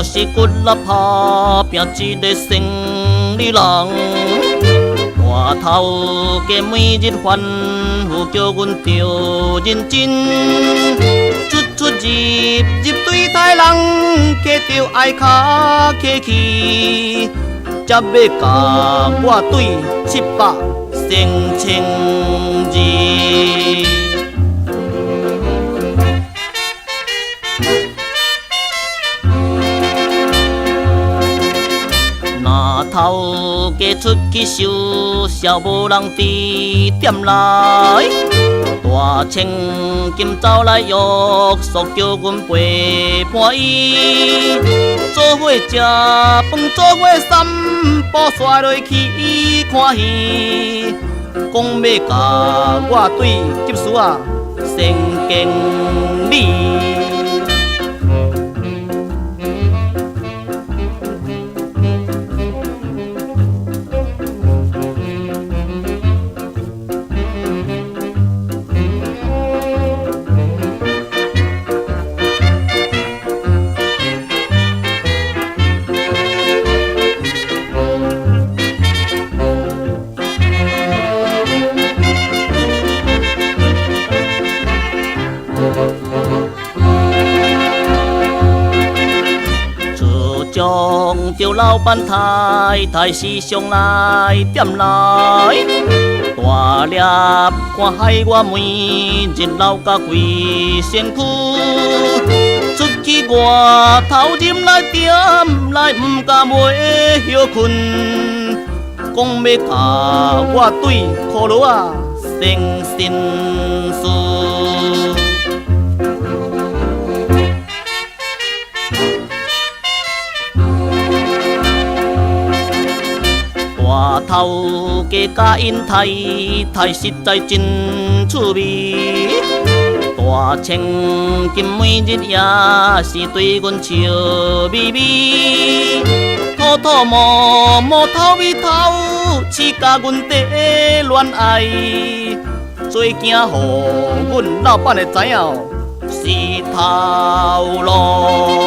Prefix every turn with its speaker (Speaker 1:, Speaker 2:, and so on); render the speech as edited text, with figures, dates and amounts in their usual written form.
Speaker 1: 是骨力打拼一个胜利人。大头家每日吩咐叫阮着认真，出出入入对待人，客着爱脚客气，才要甲我对700成千字。头家出去收销，无人伫店内。大千金走来约束，叫阮陪伴伊。做伙食饭，做伙散步，刷落去看戏。讲要甲我对急事啊，先经理。将着老板太太时常来店内，大粒看害我每日流甲规身躯。出去外头饮来店内，毋敢袂休困，讲要甲我对苦劳啊生心事。大头家甲因太太实在真趣味，大千金每日也是对阮笑眯眯，吐吐摸摸头尾头，试甲阮在恋爱，做惊互阮老板会知影是头路。